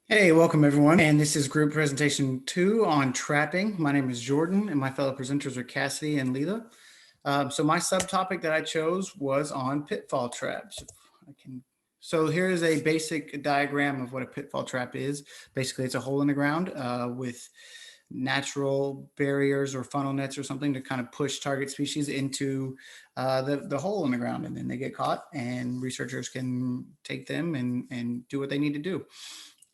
Hey, welcome everyone. And this is group presentation 2 on trapping. My name is Jordan and my fellow presenters are Cassidy and Leela. So my subtopic that I chose was on pitfall traps. If I can. So here is a basic diagram of what a pitfall trap is. Basically, it's a hole in the ground with natural barriers or funnel nets or something to kind of push target species into the hole in the ground, and then they get caught and researchers can take them and do what they need to do.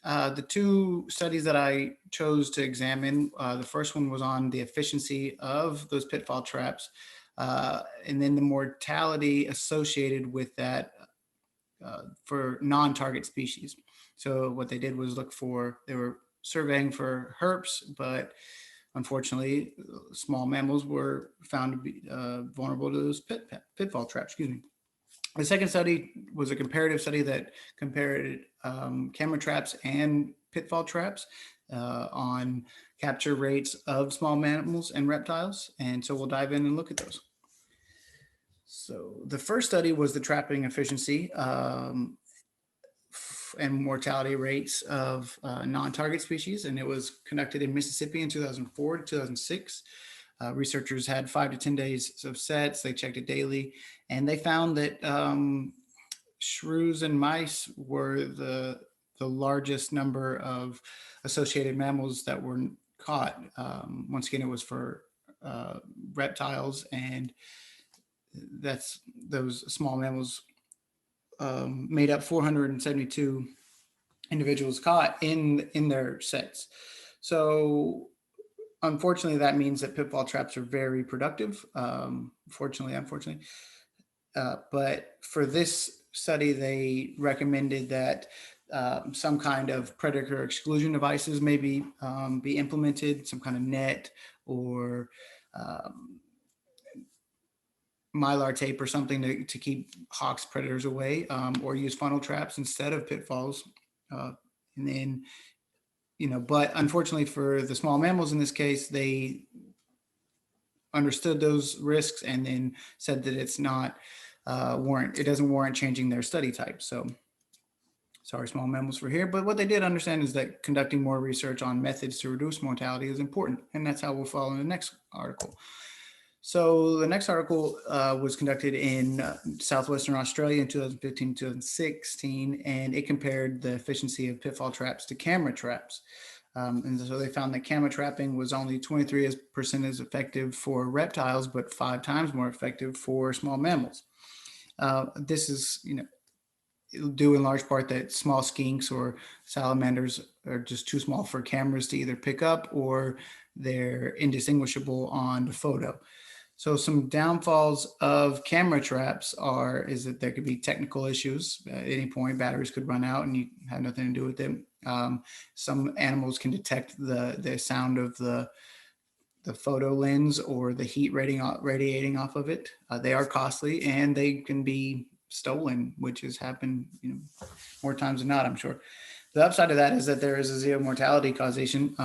The two studies that I chose to examine, the first one was on the efficiency of those pitfall traps, and then the mortality associated with that for non-target species. So what they did was they were surveying for herps, but unfortunately, small mammals were found to be vulnerable to those pitfall traps. Excuse me. The second study was a comparative study that compared camera traps and pitfall traps on capture rates of small mammals and reptiles. And so we'll dive in and look at those. So the first study was the trapping efficiency and mortality rates of non-target species, and it was conducted in Mississippi in 2004 to 2006. Researchers had 5 to 10 days of sets. They checked it daily, and they found that shrews and mice were the largest number of associated mammals that were caught. Once again, it was for reptiles, and that's those small mammals made up 472 individuals caught in their sets. So unfortunately, that means that pitfall traps are very productive. Unfortunately. But for this study, they recommended that some kind of predator exclusion devices maybe be implemented, some kind of net or mylar tape or something to keep hawks predators away, or use funnel traps instead of pitfalls. And then, but unfortunately for the small mammals in this case, they understood those risks and then said that it's not it doesn't warrant changing their study type. So sorry, small mammals for here. But what they did understand is that conducting more research on methods to reduce mortality is important. And that's how we'll follow in the next article. So the next article was conducted in Southwestern Australia in 2015, 2016, and it compared the efficiency of pitfall traps to camera traps. And so they found that camera trapping was only 23% as effective for reptiles, but 5 times more effective for small mammals. This is, due in large part that small skinks or salamanders are just too small for cameras to either pick up, or they're indistinguishable on the photo. So some downfalls of camera traps is that there could be technical issues. At any point, batteries could run out and you have nothing to do with them. Some animals can detect the sound of the photo lens or the heat radiating off of it. They are costly and they can be stolen, which has happened more times than not, I'm sure. The upside of that is that there is a zero mortality causation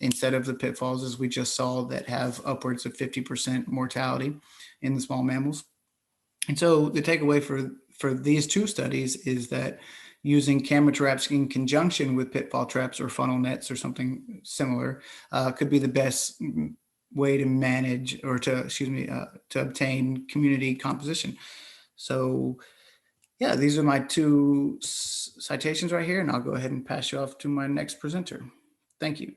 instead of the pitfalls, as we just saw, that have upwards of 50% mortality in the small mammals. And so the takeaway for these two studies is that using camera traps in conjunction with pitfall traps or funnel nets or something similar could be the best way to manage or to obtain community composition. So yeah, these are my two citations right here, and I'll go ahead and pass you off to my next presenter. Thank you.